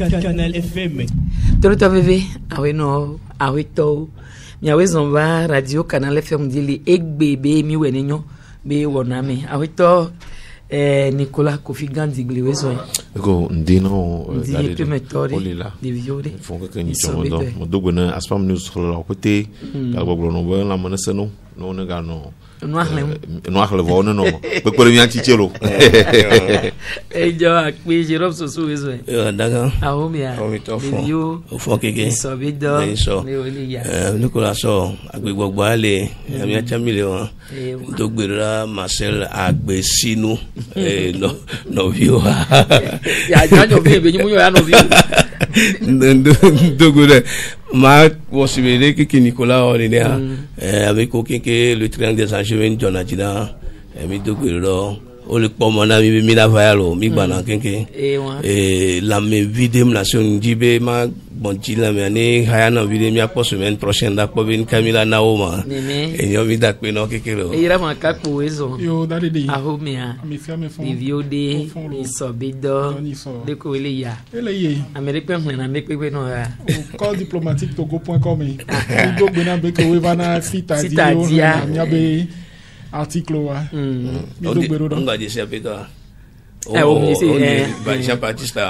Canal FM. Toto bébé, awe no, awe to. Mi awe zomba radio Canal FM dili bébé mi wenenyo be woname. Awe to Nicolas Kofi Gandhi glewezo. Ego ndino di primatori di viore. Fonga kanyi chomodo. Modogona aspam news kholo kote. Galbo no bo la manaseno no negano. Noir vone no. Pe ko mi anti chelo. Jo akpi Jérôme Soso wezo. Daga. Ahomia. Video. Ofokeke. Sobido. Nicolas so agbegbo ale mi achamile won. Dogbera Marcel Agbesinu no view. Ya janyo be nyimu ya no view. Dogbera ma possibilité que Nicolas on est avec aucun que le triangle des angevins Jonathan mi dogbera o le pomo na mi la vayalo mi bana kenke la me vidéo nation jibe ma bonti la me ani haya na vidéo mi apo semaine prochaine da ko bin Camila Naoma e nyo mi da pe no kekelo e ira ma ka ko ezo yo dalide ahomia di viode ni sobido de ko ele ya amerique na me pepe no ya call diplomatique togo.com e do gbena be ko we bana sita dia mi abe article wa on va dire avec Jean-Baptiste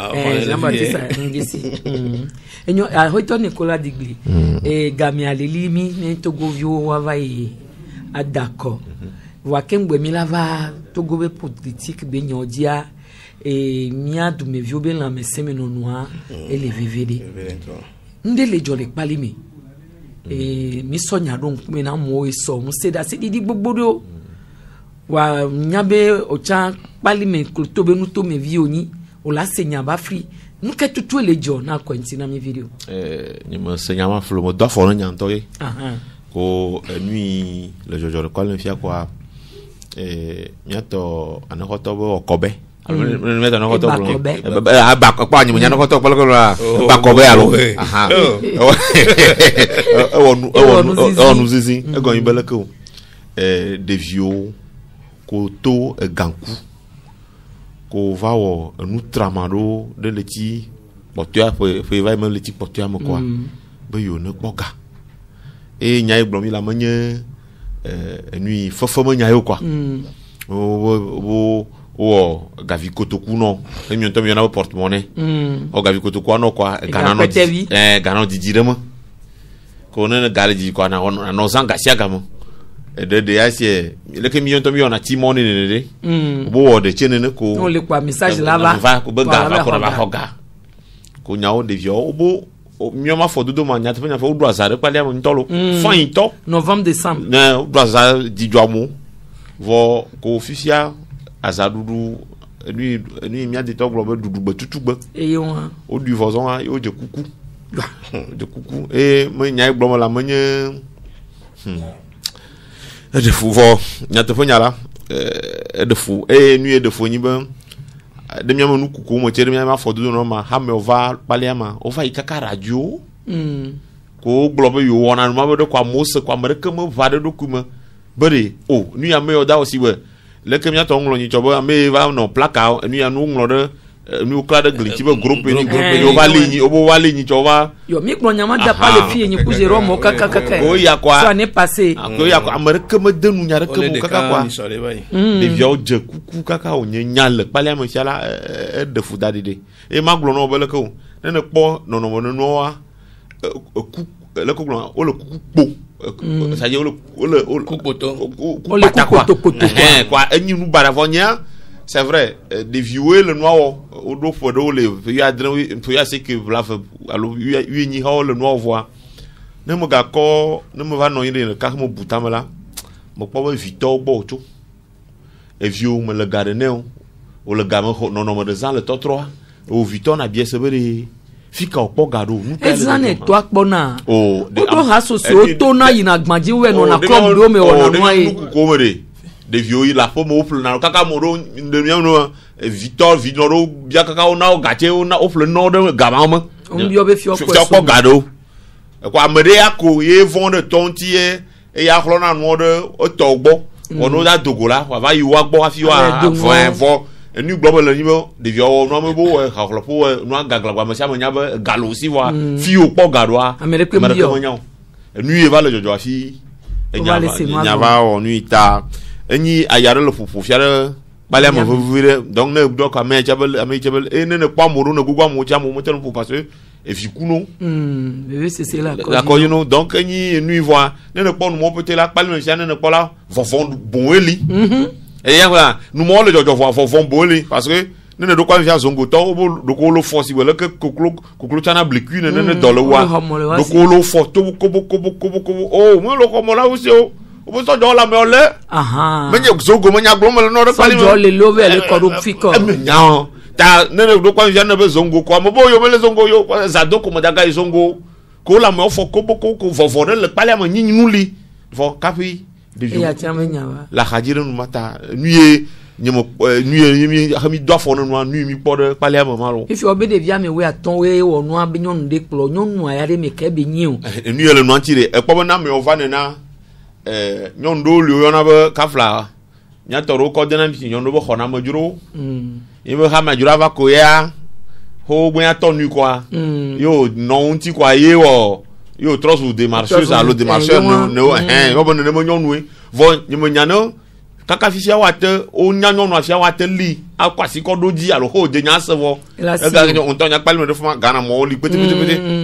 ndisi enyo hoito Nicolas Digli gami alili mi ne togo vio wa vai adako wa kengbe mi lava togo be politique be nyodia mi adu me vio be la meseme no noa ele vivede ndele jole pali mi mi sonya don me na mo so mo se da se di gbogbodo wa nyabe ocha pali me klotobe nu to me vioni o la senya ba free nka tutu le jo na kwenti na mi video ni mo senya ma flo mo do fo no nyanto ye ko nuit le jojo le kwal fia kwa nyato anakoto bo kobe me ta no koto ba kwa nyi mo nyano koto ko ba kobe alo aha onu zizi e go yibele ko de vieux koto ganku ko vawo nu tramado de leti potua fe va me leti potua mo kwa be yo ne boga e nyai blomi la manye nuit fofo mo nyai kwa o gavi kotoku no e mi onto mi na porte-monnaie o gavi kotoku no kwa gana no dijirema ko ne galeji kwa na no zanga siagamo de asie le que million to million na timoni ne bo de chene ne ko on le kwa message là bas ko bega ko na ba hoga ko nyao de vio bo mi ma fo dodo ma nyata fa do azare pale am ntolo fin to novembre décembre ne do azare di joamo vo ko fifia azadudu ni mi a de to globe dudu ba tutugba e yo o du vozon a o je kuku de kuku e mo nyai gbo la manye de fou vo nyata fo nyala de fou nuit de fou ni ba de mi amanu kuku mo chere mi ma fo do no ma ha me ova paliama ova ikaka radio ko globe yo wona ma be kwa mose kwa mereka mo va de dokuma bere nuit a me oda aussi we le que mi to nglo ni chobo me va no plaka nuit anu nglo de nu kla de glitch be groupe ni yo valini obo valini choba yo mi klo nyama da pa le fie ni ku zero mo kaka o ya kwa so ne passé ko ya kwa amerika me de nu nyare ke mo kaka kwa de vio je kuku kaka o nyal pale am siala de fuda de e maglo no bele ko ne po no no wa ku le ko o le kuku po ça y est le kupoto quoi enyi nu baravonia c'est vrai de viewer le noir au dos pour le il y a c'est que voilà alors il y a le noir voir ne me ga ko ne me va no yire le ka mo butamala mo pa Victor Boto et vieux me le gardener ou le gamin non non de ça le top 3 au Victor na bien se bere fika opo gado nu ka ezane to akpona o do ha so so to na yina gbaji we no na club do me wona no aye ko mere de vieux la pomme au plein na kaka moro de miam no Victor Vinoro bien kaka ona o gache ona au plein nord de gamama on bio be fio ko gado ko amede ako ye vont de tontier et ya chlona no de o togbo ono da dogola va yi wa gbo afi wa 20 nu global le niveau de vieux no me bo ha khlopo no gagla ba ma sia nya ba galo si wa fi o po gadoa amerique mo nu e va le jojo afi nya va o nu ita eni ayare le fufu fiare bale mo vivre donc ne do ka me chabel e ne pa mo no gugwa mo cha mo ten pour parce et fi kuno c'est là la ko you know donc eni nu voit ne pa mo peut la pale me ne pa la fofon bon eli et ya voilà nous mo le jojo fofon bon eli parce que ne do kwa via zongo to do ko lo force wala que koklo chana bleku ne do le wa do ko lo force to ko oh mo lo ko mo la aussi o so do la me ole me nye zogo me nya glo me no de pali so do le love le ko fiko nya ta ne do kwa via ne be zongo ko mo bo yo me le zongo yo za do ko mo daga zongo ko la me ofo ko fo le pali ma nyi nuli fo kapi de vieux ya tia me nya wa la khadire no mata nuye nyemo nuye hami do fo no nu mi po de pali ma malo if you be de via me we aton we wo no abenyon de klo nyonu ayare me ka be nyi o nuye le no tire e po na me ova ne na nyondo le yona ba kafla nya toro ko dena mi nyondo bo khona majuro ibe ha majura va ko ya ho gbe ya tonu kwa yo no nti kwa ye wo yo trust ou démarcheuse à l'autre démarcheur no yo bon ne mo nyonu vo nyimo nyano kaka fisia wate o nyanyo no afia wate li akwasi ko doji alo ho de nya sevo e ga on to nya pale me de fuma gana mo li pete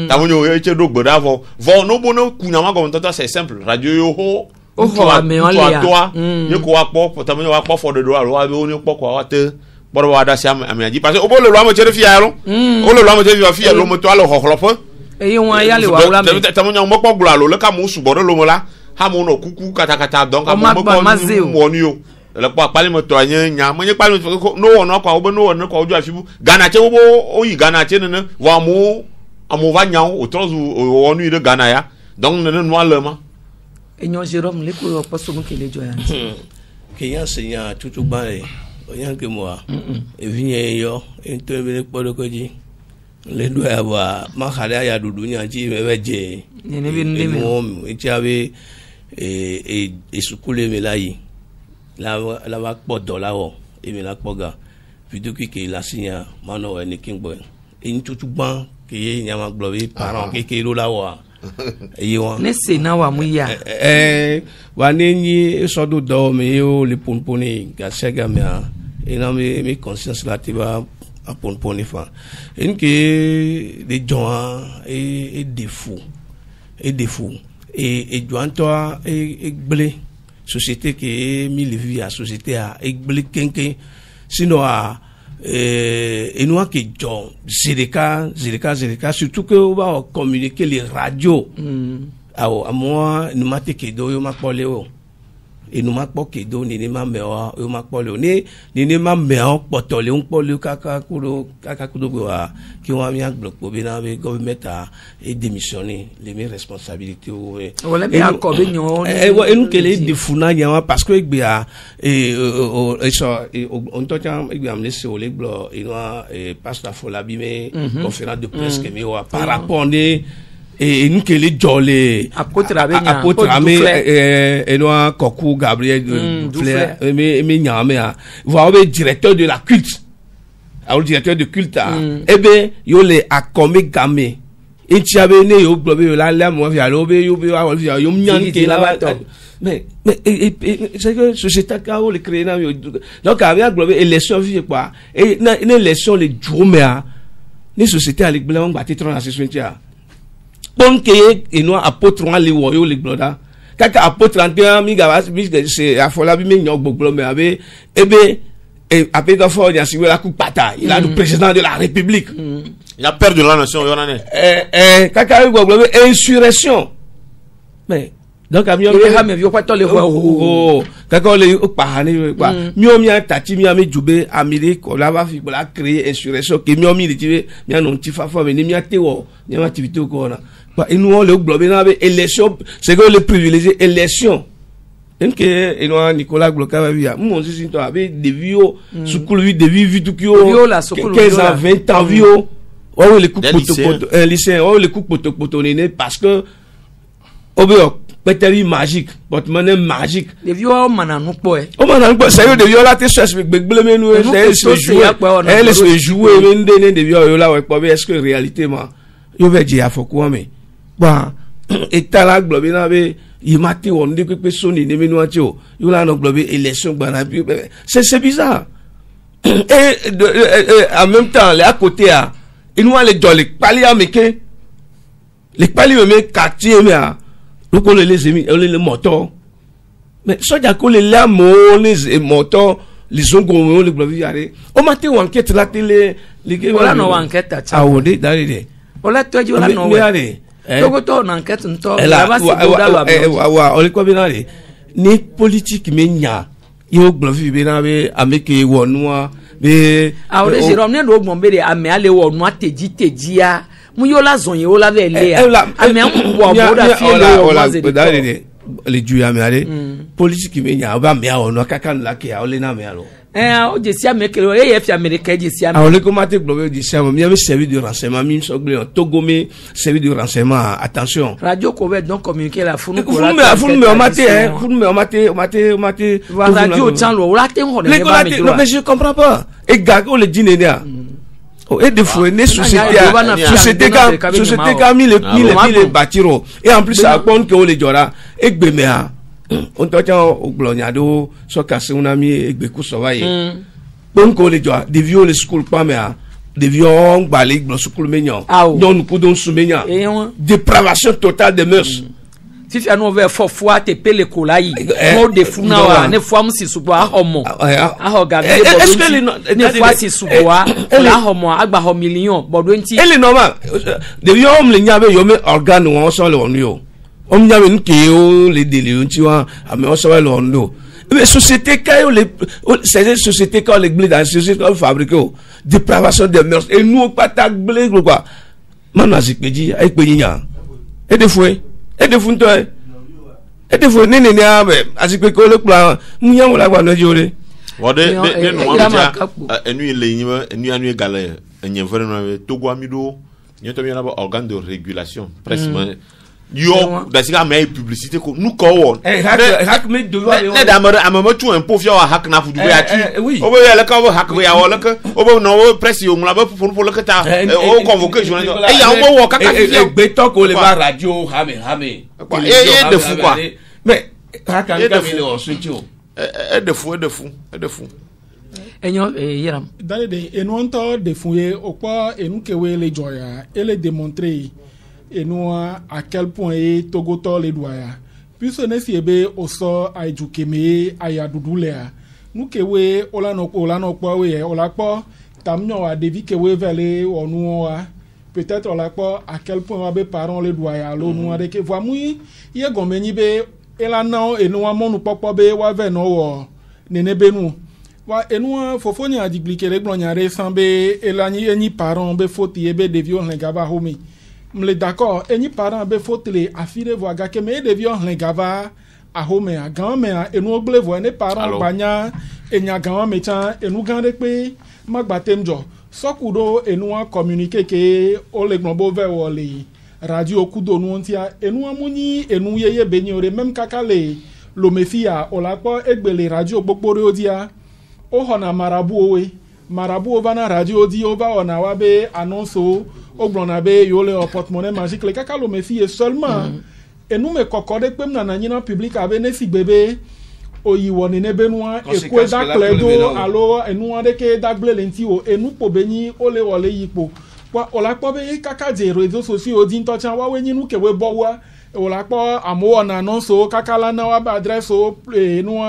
ta mo yo eche do gboda vo no bono kunya ma go nto c'est simple radio yo ho me on le toi ye ko wa po ta mo wa po fo de do alo wa be oni po ko wate boro wa da sia amiaji parce o bo le lo mo chere fia lo o le lo mo chere fia lo mo to alo hohlopo e yo wa ya le wa la me ta mo nya mo po glo le ka mo su boro lo mo la ha mo no kuku kata donc mo mo ni yo le pa pali mo to anya mo nye pali no wono kwa obo no wono kwa ojo afibu Ghana che obo oyi Ghana che ne wa mo amo va nya o trozu wonu ide Ghana ya donc ne no alema enyo Jérôme le ko paso mo kele jo ya ke ya senya tutu ba e oyan ke mo e vinye yo ento be ko do ko ji le do ya ba ma khale ya dudu nya ji be je ne be ndeme mo e chabe e sukule me lai la va po dollar o e me la poga video ki la signa mano e ni kingbo e ntutu ban ke ye nyama globe parent ke lo la wa e yo ne se na wa mu ya wa ni so do me yo le ponponi ga sega me e na me conscience la tiba a ponponi fa en ke de jon e défaut et joanto e gble société que mi le vie à société à egble kenke sinon à et nous que John zirika surtout que on va communiquer les radios à moi nous mate que do yo makpole o et nous makpo que do ni ma me o yo makpole o ni ma me o potole on pole kaka kudo wa qui on mi bloc po bina be government et démissionner les responsabilités wala be akobe nyo et nous que les defuna nya parce que bia on to tam e am laisser au leglo et noa pasteur Folabi mais conférence de presse que me par rapport et nous que les jolé apôtre ame et noa Koku Gabriel mais nyame a va be directeur de la culte au directeur de culte et ben yo le akome game et tu avais né yo globe la mo via lobe yo nyan ke la mais c'est que société ka o le créer na donc avec globe élection vie quoi et une élection les jomea ni société avec blanc ba titre na seswentia bon que et no apôtre on le wo yo le bloda kaka apôtre en mi ga c'est Afolabi mi nyok gbogbo me ave ebe et après d'enfant il y a si la coupe pata il a le président de la République il a perdu la nation yonane kaka gbogbo insurrection mais donc ami ha me vio kwato le ho kaka le pa ni pa mi o mi atati mi ami jube amiri ko la va fi la créer insurrection que mi o mi ti mi anon ti fa fa ni mi atewo ni ma activité ko na pa inu o le gbogbo na be élection c'est que le privilégié élection que eno Nicolas Gloka via mon si to avec des vieux sukulu des vieux tout qui 15 ans 20 ans vieux on les coupe poto un lycée on les coupe poto néné parce que obéo pétari magique votre monnaie magique les vieux mananu po o mananu po ça yo de vieux là te cherche gbegble nous c'est jouer elle se jouer même donner des vieux là ouais pas est-ce que réalité yo veut dire afoko mais bon état là globe na be yimati on dit que personne ne menu atio yo là no globe élection bana c'est bizarre et en même temps les à côté à il nous les doler pali américain les pali même quartier mais donc on les amis les moteurs mais soja ko les lamo les moteurs les ongo les globe yare o mate enquête la télé les voilà no enquête à ah on dit d'aller voilà toi voilà no Togoto na enquête nto la base wa oli ko binari ni politique menya yo glovi binabe ameke wonua be a o le jero ne do gbon bere ame ale wonua teji ya mu yo la zon ye o la ve le ame an bo da fi le o la le ju ame ale politique menya ba me wonua kakan la ke o le na me alo o je si ameke o ye fi americain je si ame o le ko mate globe je si ame mi ame service de renseignement mi so gbe Togo me service de renseignement attention radio ko ve donc communiquer la funu ko funu me o mate radio chan lo la te ho ne ba me non mais je comprends pas et gars on le dit nénia et de fois né société quand mille bâtiro et en plus ça compte que on le jora et gbemea on t'a au gloniado so casse un ami egbe ku so vaye donc on le jora de vieux le school pas mais de vieux balik dans school menyon donc nous don soumenya dépravation totale de mœurs si tu as nous vers fois te pele kolai mo de funa wa ne fois si suboa homo ahoga be bodo ne fois si suboa la homo agba ho million bodo nti ele normal de vieux homme le nyabe yo me organe won so le won yo on nyabe nke o le dele nti wa ame o so le won do mais société quand les ces sociétés quand les blé dans société quand fabriquer dépravation des mœurs et nous pas ta blé quoi mana zikpeji ai peyinya et des fois et de fun toi et de fun nene nia be asipe ko le plan mu yan wala gba no jore wode de no ma enu ile yima enu egale enyen fere no Togo amido nyeto mi na ba organe de régulation presque yo dasika me publicité ko nous ko won hak me de ne da amama tu un po fia wa hak na fudu ya tu obo ya le ka wo hak ya wo le ka obo no presse yo ngla ba pour le ka ta o convoquer journaliste e ya wo wo kaka fia gbe to ko le ba radio hame et de fou quoi mais haka nka mi le o sunjo et de fou enyo yeram dale de enonto de fouye okwa enu kewe le joya et le démontrer et nous à quel point Togoto les doya puisque ne siebe oso aijukeme ayadudulea nous kewe olano kwa we olakpo tamnyo a devi kewe vele onua peut-être olakpo à quel point abe parents les doya lo nous de ke voamui ye gomeni be elana enu amonu popo be wa ve no wo nene benu wa enu fofoni adiglike le glonyare sambe elani eni parents be foti ebe devio ngaba homi m'le d'accord eni parents be fotele afire voaga ke me devio ngaba a home a grand a enu ogle vo ne parents banya enya grand mecha enu gande pe magbatemjo sokudo enu a communiquer ke o le gnombo ve wole radio kudo nu ntia enu amuni enu yeye benyore même kakale lo mefia olapo egbele radio gbogbo odia o hona marabu ovana radio di ova ona wabe annonce ogbona be yo le porte-monnaie magique le kaka lo mefia seulement enu me kokode pem na nyina public abe ne si bebe oyiwo ne benua ekwe da pledo alo enu ade ke dagle lenti o enu po beni ole wole yipo wa olapo be kaka de réseaux sociaux di ntocha wa we nyinu kewe bowa olapo amo na annonce kaka la na wa ba adresse o enu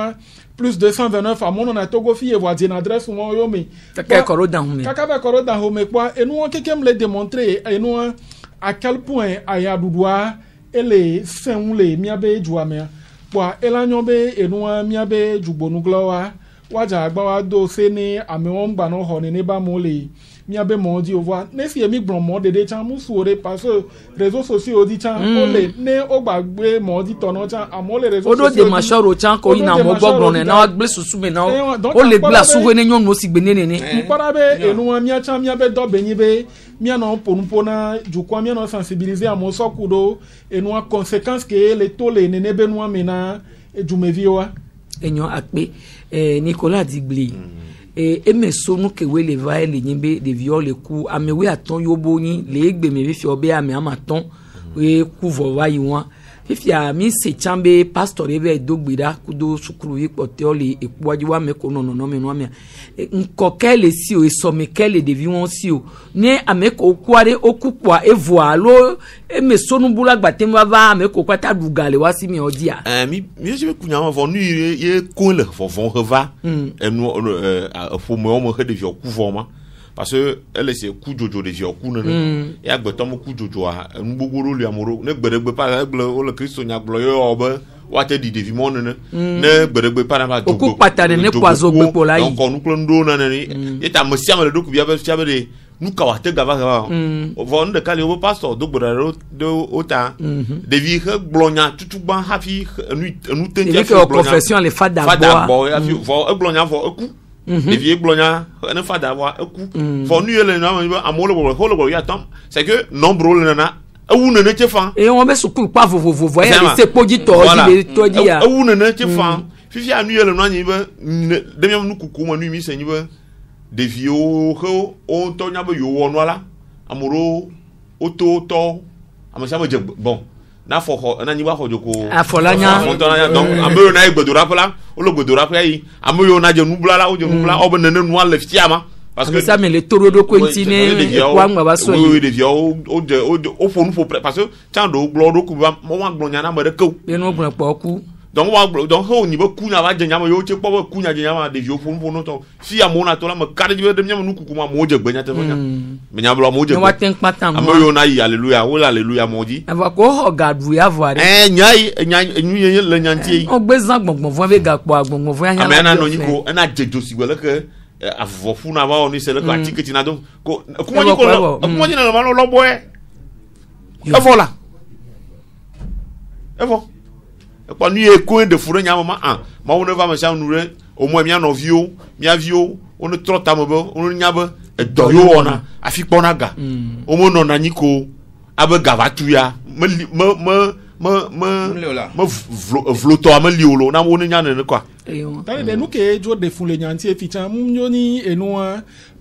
plus 229 à mon na Togo fi e voisine adresse mo yo me kaka koroda home kaka ba koroda home kwa enu keke me le démontrer enu à quel point aya dudwa ele senule miabe juame kwa elanyombe enu miabe jugbonu glowa waja agba wa do se ni amewon gba no ho ni ba mo le mi abe mo di over ne si emi gbon mo dede chan mu suore parce que réseaux sociaux di chan o le ne o gbagbe mo di tono chan amo le réseaux sociaux odo de machoro chan ko ina mo gbogbo ne na gbe susu me na o le gba suwe ne nyon no si gbe ne ne mpara be enu wa mi chan mi abe do benyi be mi no ponpo na jukwa mi no sensibiliser amo sokudo enu a conséquence que le tole ne be no amena ejumeviwa enyo akpe Nicolas Digli eme sonu kewe le va le nyimbe de viol le coup amewe aton yobo yin le egbe me fi obe ame amaton we kuvo wa yiwan fifi a mi se chambe pastor ebe dogbira kudo sukuru yi pote ole epuaji wa me ko no me no ame nko kele si o so me kele de vi won si o ni ame ko kware okupwa evoa lo eme sonu bula gbate ma va ame ko kwata dugale wa si mi odia mi je kunya ma vonu ye ko le fofon reva enu fo mo mo de vi okuvo ma parce que elle c'est coup jojo de vieux coup non et agbeto mo coup jojo a ngbogoro lu amoro ne gbedegbe pa le Christo nya glo yo oba wate di devi mo ne gbedegbe pa na ba jogo ku patane ne kwazo gbe pola yi donc on nous ndo na ne et ta mo siam le doku bia be fiabe de nous kawate gava von de kali o pastor do gbodaro do ota devi he glonya tutugban hafi nu tentia fi profession le fada boy afi vo glonya vo eku les vieux blogna ne fa d'avoir un coup for nu ele na amolo bo ya tom c'est que nombre le na ou ne te fan et on met sous pas vous voyez c'est podito il to dia ou ne te fan fifi anu ele na ni ba de mi nu kuku ma nu mi se ni ba de vieux o to nya ba yo wonu ala amoro oto to amasa ba je bon na fo na nyiba ho joko afolanya donc amero na igbedora pala o lo gbedora pa yi amero na je nubla la o je nubla o benene nu ala fiama parce que ça mais le toro do kwentine kwa ngba ba so yi de via o fonu fo parce que tan do glo do ku ba mo wa glo nya na ma de ko be no gbon po ku donc wa donc ho ni ba ku na ba je nya ma yo che po ba ku nya je nya ma de via fonu fonu to fi amona to la ma kare je de nya ma nu ku ma mo je gbenya te nya me nya blo mo je wa ten patan amero na yi hallelujah o hallelujah mo di ava ko ho gadu ya voare nyai nyu ye le nyantie o gbe zan gbongbon vo be ga po agbongbon vo anya amena no nyiko na jejo sigwele ke avofu na ba oni se le ka tiketi na do ko kuma ni na ma lo boy e vola e vo e pa nu e ko de furo nya ma ma wona va ma sha nure o mo mi anovio mi avio onu trota mo bo onu nya bo e do yo ona afi pona ga o mo no na nyiko abe gavatu ya vloto ameliolo na woni nya ne kwa tani de nu ke jo de fun le nyanti e ficha mnyo ni enu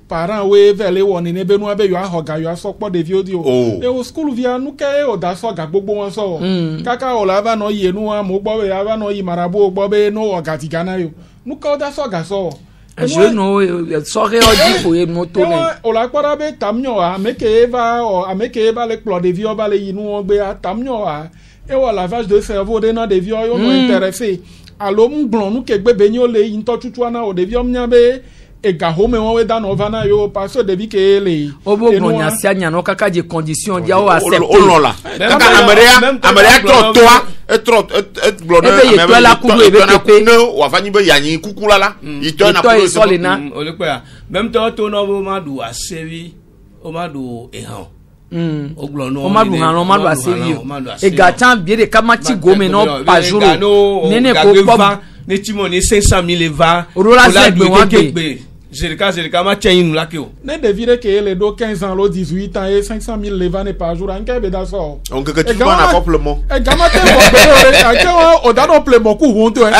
parent we vele woni ne benu abe yo ahoga yo asopo de video e o school via nu ke o da so ga gbogbo won so kaka o la ba no yi enu mo gbo be aba no yi marabo gbo be no oga ti gana yo nu ka o da so ga so je no sore odi fo e moto ne o la para be tamnyo a meke eva le plot de video ba le yi nu gbe tamnyo a e o lavage de cerveau de na de video yo no intéressé alo mgbon nu ke gbe be ni o le yin to tutu ana o de video mnya be e ga home won we da no vana yo parce de bi ke le obo gbonya si anya no kaka je condition dia o accepter o lo la kaka ameria trop glone ameria la kudu e be pepe no wa fani be yanyi kukula la ito na ko so le na o le pe même to no bo ma du asevi o ma du ehan o ma du han o ma du asevi e ga tan bi de kamati gome no pa jour nene ko pa ne timo ni 500,000 va rola segbe wan be Zerika ma chain la ke o ne devire ke le do 15 ans lo 18 ans et 500,000 levane par jour en be da so on que tu vois na complement e gamate mo be o da no ple mo ku hunto e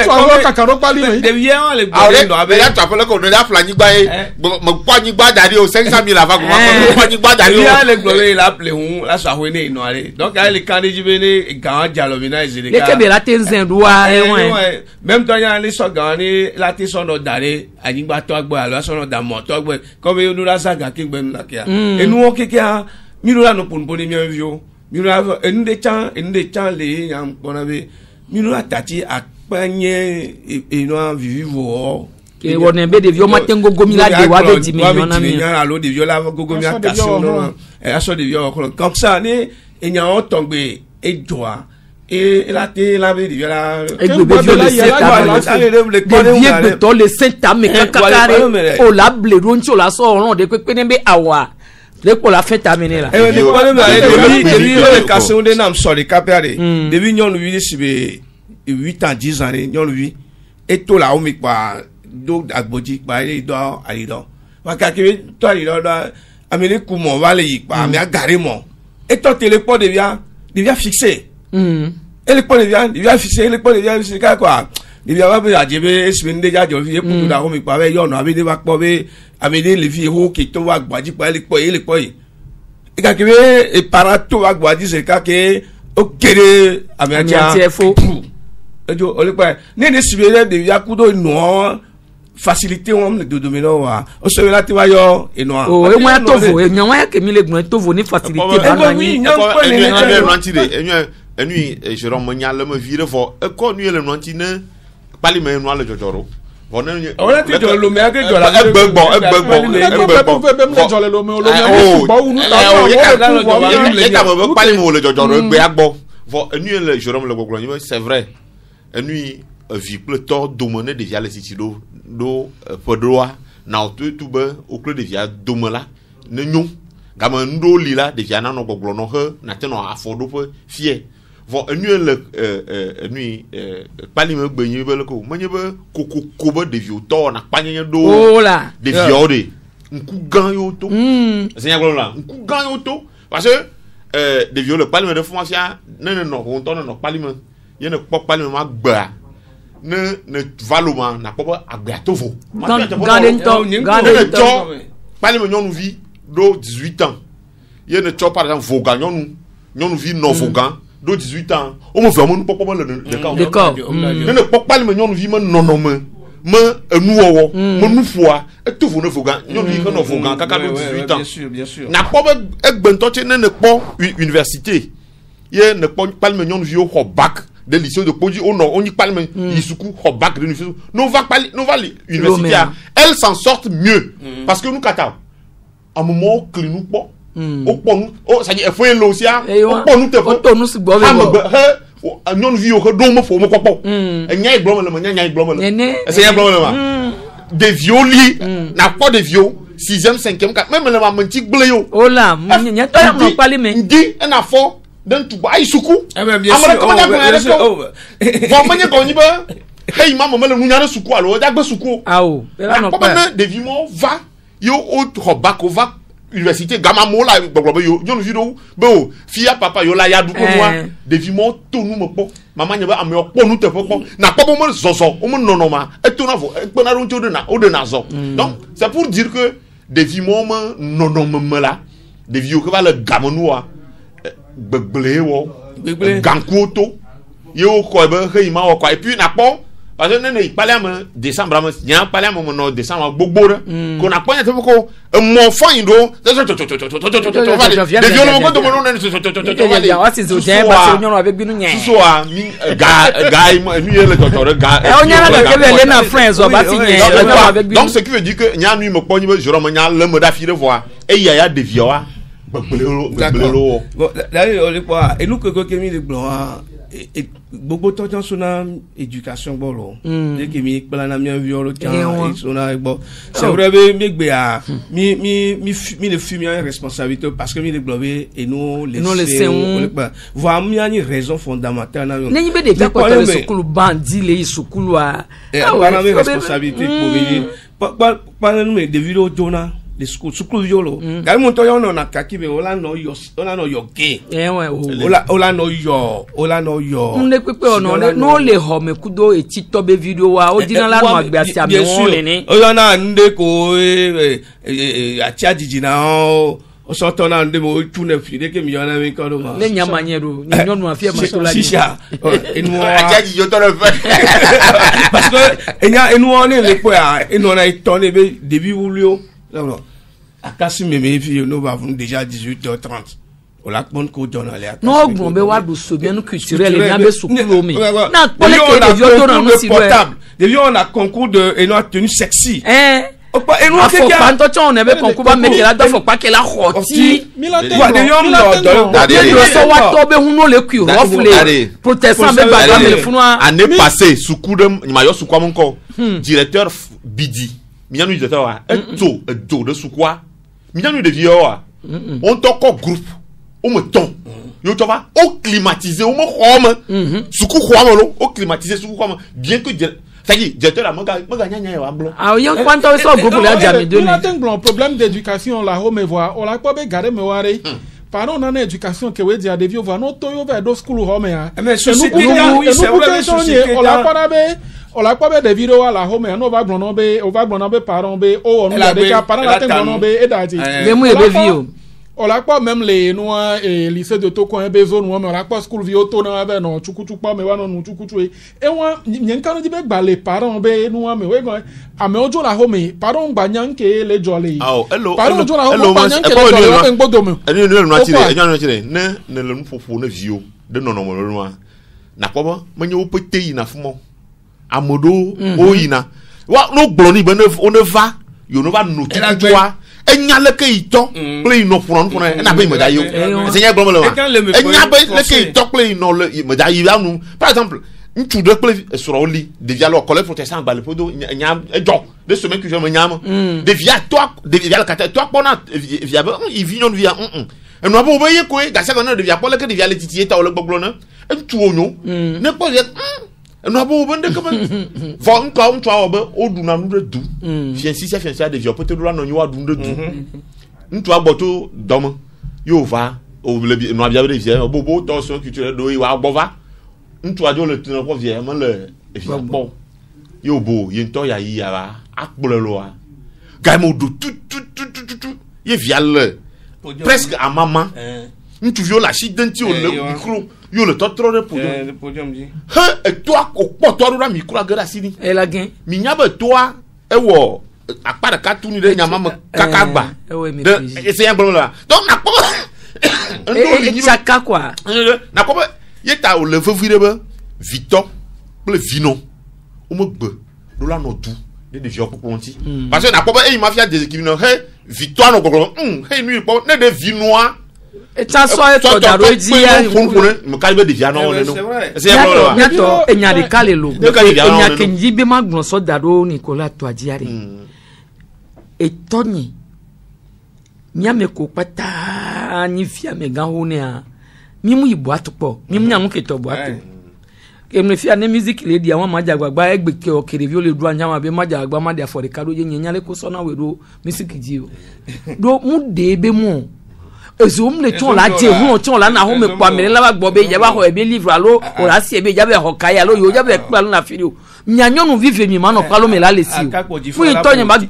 to kaka ro pali mi de vie on le gbo abe ya to apele ko no da flanyi gba e mo kwa nyi gba dari o 500,000 ava ko ma kwa nyi gba dari o ya le gbo la ple hun la sa ho ne ino ale donc ale kan ji be ne gan jalo mi na Zerika le ke be la ten zen doa e won même to ya ni so gan ni la ti sono dare anigba to agbo alo sono da mo to agbo ko be onu la saga ki gbe nla kia enu o keke a mi ro la no ponpo ni mi envio mi ro enu de chan le yan pona be mi ro atati apanye eno vivivo ke woni be de vio matengo gomila de wa be di million na mi alo de vio la gogo mi akasi no aso de vio ko comme ça ni eyan o tongbe ejoa et la té la vie de la le senta me kakare o la ble roncho la so on de pe ne be awa le pour la fête amener là et le casse de nam so de capere depuis ñon wi ci be 8 ans 10 ans ñon wi et to la o mi pa do agboji pa ile do ali do wa ka ke to ali do amene ku mo va le yi pa me agare mo et to téléphone devient fixé et le point devient fixé le point devient fixé quoi il y a pas ajebe espene déjà jo fi ku da o mi pa be yo no abi de ba po be amene le fi ho ki to wa gbaji pa le po e ka ke e para to wa gbaji se ka ke o kere amene fo ejo o le pa ne ne sibere de ya ku do no facilité on de domino wa o se la ti wa yo e no o e mo ya tovo e nyan wa ke mi le gbon tovo ni facilité ba ni enu Jérôme Monia le me vire fo e ko nu le nwanti ne pali me nu ale jojoro bon ne o la ti jo lo me ake jo la egbegbo pali me le jojoro egbe agbo fo enu le Jérôme le goglo ni c'est vrai enu vi pleto domone de via le sitido do podroa na otu be o kle de via domela ne nyu gama ndo lila de via na no goglo no he na te no afodo pe fie vo enu le enu pali me gbenyi be le ko menye be kokoko be de vio to na panye do ola de vio de nku gan yo to senya glo la nku gan yo to parce que de vio le pali me de formation non on to no pali me ye ne pop pali me ma gba ne valoma na papa agatovo garden pali me nyonu vi do 18 ans ye ne cho par exemple voga nyonu vi no voga do 18 ans o mo vraiment papa le corps ne pop pali me nyonu vi me nono me enu owo me nu foa etovo ne voga nyonu vi ko no voga kaka do 18 ans bien sûr na papa egbento che ne po université ye ne pali me nyonu vi o ho bac de lycée de Podi on y parle Isuku Hobak de l'université nous va l'université elles s'en sortent mieux parce que nous kata à un moment que nous pas au pont ça dit il faut le aussi au pont nous te faut nous se boire non vie au do mo fo mo kopo nyai blom le nyai blom le c'est nyai blom le des violi na pas de viol 6e 5e même le menti gbleo oh là nya to ya mo pali me ndi na fo dan tu ba isuku bien sûr bon manye ko ni ba hey mama mele nunya suku alo da gbe suku awo la no pa de vimo va yo o Hobak va université gama mo la gbogbo yo jonu video be o fia papa yo la ya du ko moi de vimo to nu mo po mama nya ba am yo po nu te po na po mo zozo o mo nono ma e to na fo e pe na ron to de na zo donc c'est pour dire que de vimo mo nono me la de vieux que va le gamanoa gbegble wo gankuoto yo ko be he ma wo ko et puis na po parce que ne parlement décembre am nya parlement no décembre gbogbo re ko na po nya te ko mo fan ndo de violon ko to mo no ya wasi zo je ba se nyon wa be binu nya so a mi ga mi le docteur ga e onya na ke be le na friends o ba ti nya donc ce qui veut dire que nya nu mo po ni be joro mo nya le mo da fi re voir e ya de vioa d'accord d'ailleurs on le quoi et nous que mi le blanc et beaucoup de temps sur la éducation bolo dès que mi plana mi violo tiens on a bon c'est vrai mi le fumer une responsabilité parce que mi le globe et nous les voir mi a une raison fondamentale na yo ni be de ka ko le sukulu bandi le sukulu a on a une responsabilité pour venir pas nous de vidéo dona the school yolo ga mo to yo no na kakibe ola no yo ge ola no yo nle pepe ono no le ho me kudo etito be video wa o dina la no agbe asi ame won le ni oya na nde ko ati ajiji na o so to na nde mo tu na fi de ke mi yo na mi ko do ma le nyama nyero ni nyonu afia ma to la ni shisha enu ati ajiji yo to le fe parce que enu on le po ya enu na itone be début wulio non akasi meme fi no va déjà 18h30 o la pon ko jona le akasi no gbon be wa do so bien culturel e na be sukulu mi na pole ke de vieux to na no si portable de vieux on a concours de et no tenue sexy afɔkpa ntɔ tsɔn ne bɛ kɔn kuba mɛ kɛlɛ do afɔkpa kɛlɛ xɔti sɔwatɔ bɛ hun n'ole kui rɔfule protestant bɛ gbagba mɛ funua. année passée suku de mayɔ suku amu kɔ directeur bidi mianu directeur wa edo de sukua mianu de vieux wa on tɔ kɔ groupe o me tɔn yo tɔ va o climatiser o me xɔ me suku xɔ me lo o climatiser suku xɔ me bien que c'est-à-dire directeur la maga nya wa blo ah yo kwanta so groupe la jami de ni un problème d'éducation la ho me voir on la pas be garder me ware pardon on a éducation que we dia de vieux voir no to yo vers do school ho me ha mais société oui c'est vrai société on la pas be on la pas be de vidéo à la ho me no va gbon be parents be o on ya de ka parents la ten gbon be e da ti mais mu e be vie on la pas même les noa et lycée de Toko un bezo no mais on la pas school vie auto na be no chukuchu pa me wa no chukuchu e wa nyenka no di be gba les parents be no me we go ame ojo la ho me parents gba nyanke le jole parents ojo la ho gba nyanke le jole en gbodo me eni no no atire ne le nfofo na vio de no mo no na ko menye wo pete yi na fumo amodo o yi na wa no gboro ni be on ne va yo no va no chukuchu enyale ke ito play no fun na be medaille se nya gboro le wa enyabe le ke ito play no le medaille anu par exemple ntu de play sur oli de via le collège protestant ba le podo nya ejo de semaine que je me nyam de via toi de via le kata toi pona via il vient on via en no bo ye ko ga se na de via pole ke de via le titier ta o le gbogbo na ntu onyo ne po ye no abo bende kama fo nka ntu awo be odu na ndu du fiancé de vieux peut do la no nyu adu ndu ntu agboto dom yo va o le no abia be vieux bobo tension culturelle do wa gbova ntu ajo le tun ko vieux mo le vieux bon yo bo ye nto ya yi ya ba akpolo wa ga mo do tout ye viale presque à maman ntu vieux la chidenti o le micro yo le totro de podium dit et toi ko poto ra micro agara sini e la gen mi nyabe toi e wo akpa ka tuni de nyama ma kakagba de ese yan gbolo la donc na ko e chaka quoi na ko ye ta o le fevire be Victor ple vino o mo gbe do la no du de vieux poponti parce que na ko e mafia déséquilibre he Victoire no gogoro he nu po ne de vinoa eta so e to daro ji ya mo ka be de via no no c'est vrai nyato enya de kalelo enya kenji be magbon so daro Nicolas to ajiare e toni nyame ko pata ni fia me gan ho ne a mi mu ibo atopo mi mu nyamu ke to bo ato ke me fia ne music le dia won majagbagba egbe ke o kere vi o le du anyama be majagbagba ma de afore kado je nyanyale ko so na we do music ji o do mu de be mu ezum le ton la je hu ton la na ho me kwa me la ba gbo be je ba ho e be livre alo o la si e be ja be ho kai alo yo ja be kwa na firi nyanyo no vive mi ma no palo me la le si fu itonye ma mu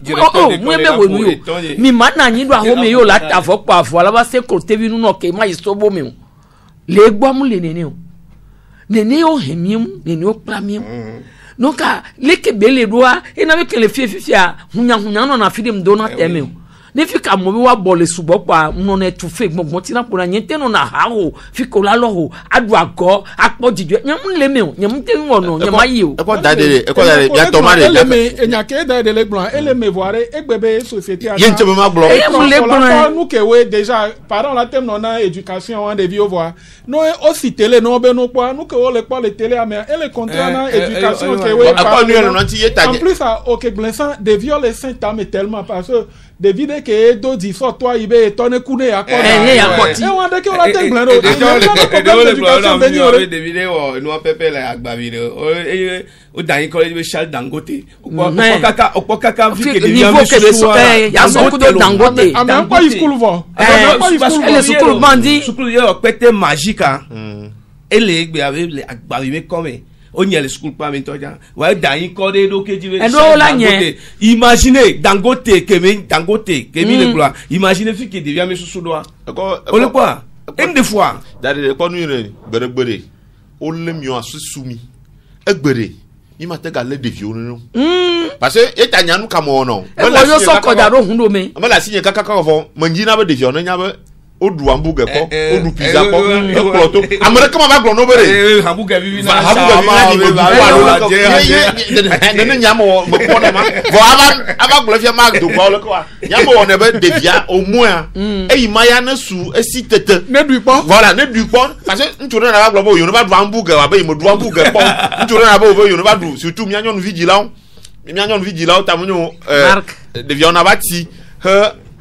be wo nu yo mi ma na nyi do ho me yo la ta fo pa fo la ba se ko tevi nu no ke ma iso bo me le gbo mu le nene o nene o hemim nene o plamim donc le ke bele doa e na be ke le fifia hunya no na firi m do na teme ne fika mo bi wa bole subo pa no na tu fe gbon ti na pona nyente no na ha o fiko la lo ho adu ago apo jijo nyam le me o nyam te ngono nyam ayi o e ko dade bia to ma le me enya ke dade le gbon ele me voire egbebe société yen te ma gbon e mo le gbon nous que we déjà parents la tem no na éducation en de vieux voir no aussi télé no be no pa nous que o le pa le télé mais ele contrat na éducation que we en plus à OK Glensan de violer Saint-Am tellement parce que de vide que do di so toi ibe tonne kune akona akoti e won de ke o la te gblan o de vide o no pepe la agba vide o dan college be Charles Dangote o kaka fi de niveau que le so ya so ku do Dangote am pas school vo le school bandi school yo pete magique ele gbe ave le agba mi come o nye le school pa mi toja wa dan ko de do keji we imagine Dangote kemi le gloire imagine fi ke devia mi susu do o le quoi une des fois dade ko nu re gbere o le mi o asusumi egbere mi ma te ga le devia onu parce que eta nyanu kamo no e wo yo so ko da ro hun do me ama la sinye kaka ko fo manji na be devia no nya be o du hamburger ko o du pizza ko e ko to amere kama ba glo no bere hamburger bibi na hamburger ne nyama wo mo ko na ma vo aba glo fia mag do ko le ko nyama wo ne be devia au moins e imaya na su esi tete ne du po voilà ne du po parce que ntoro na ba glo bo yo no ba du hamburger wa be mo du hamburger po ntoro na ba bo yo no ba du surtout mi anyon vigilant tamunyo devia on abati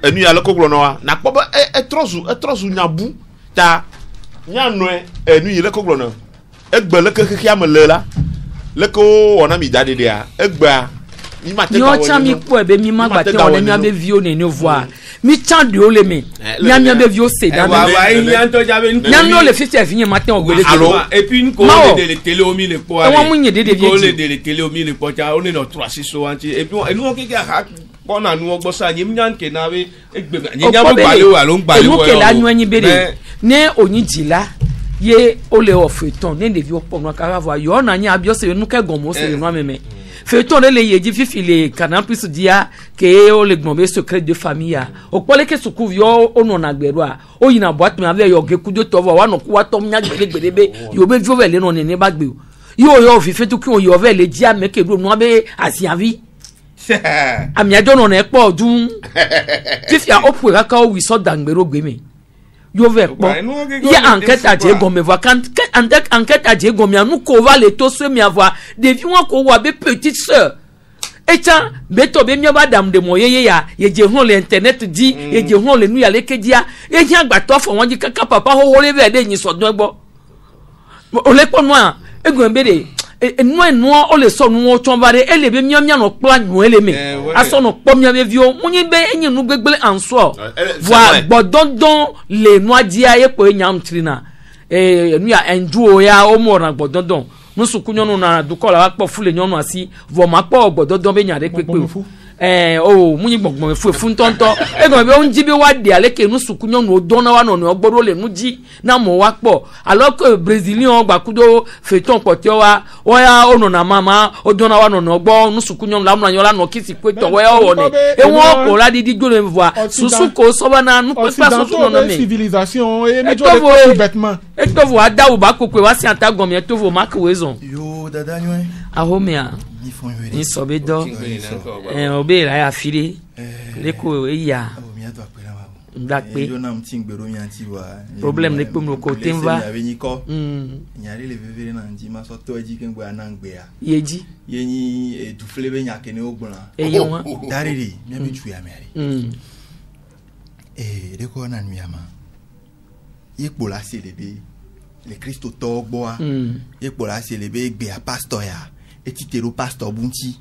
enu ya leko glo no wa na kpo ba etrozu nyabu ta nyano enu yi leko glo no egbe leko keke amele la leko ona mi dade dia egba mi ma te ka woni yo mi po ebe mi ma gbate woni mi abe vio ne no voir mi chan de ole me mi abe vio se da nyano le fiti afinye matin ogele et puis une code de télé au milieu po e won munye de de télé au milieu po ta on est no 360 anti et puis nous keke on a nous ogbo sa nyim nyan ke na we egbe nyam gbale wa lo gbale wo ke la nyu anyi bere ne onyi jila ye ole ofeton ne de vio po no ka va yo na nya abio se nu ke gomo se no ameme feton le yeji fifi le kana plus dia ke o le gbon secret de famille o pole ke suku yo onu na gberu a o yina boat me ave yo gekudo to wa no ku wa to nya gbelegbe yo be vio vele no ne ba gbe yo fifi to ki o yo vele dia me ke do no abe asiavi ami ado no na po dun fifi a opura ka o wi so dangbero gbe me yo ve po ya enquête a je go me voir quand enquête a je go me anu ko va le to se me avoir devi won ko wa be petite sœur echa beto be mi madame de moyeye ya ye je hon le internet di ye je hon le nu ya le kedia ye jan gba to fo won ji kaka papa ho wo le be de yin so dun egbo o le po no a egun bere enu o le so nu o ton bare ele be mi no pla nu ele me aso no po mi be vio munyi be enyin nu gbegbele anso voi gbodondon le nu adia ye po enyam trina enu ya enduo ya o mo ran gbodondon nusu kunyo no na dukola wa po fule nyono asi vo ma po gbodondon be nyare pepe munyi gbongbon fu ntonto egon be onji be wa de aleke nusu kunyo no dona wa no no ogboro le nuji na mo wa po alors que brésilien gba kudo feton potio wa ya ono na mama o dona wa no no ogbo nusu kunyo la mu na no kisi pe to wa o ne e won ko la di jo le voir susu ko so ba na nu pe pa susu no no me civilisation e mejo le bêtement e to vo ada u ba kokwe wa si antagon mi e to vo mark wezon yo dada nywe ahomia ni sobedo obe la ya file leko iya ndakpe yo na mtingbero nyanti wa problem ne pom ko temva nyari le vevere na nji ma so to eji kengbe anangbe ya yeji yenyi dufle be nyake ne ogbona eyewa dariri mi mi tu ya meri reko na nuyama yepo la selebe le Kristo to ogbo a yepo la selebe gbe a pastor ya etitero pastor bunti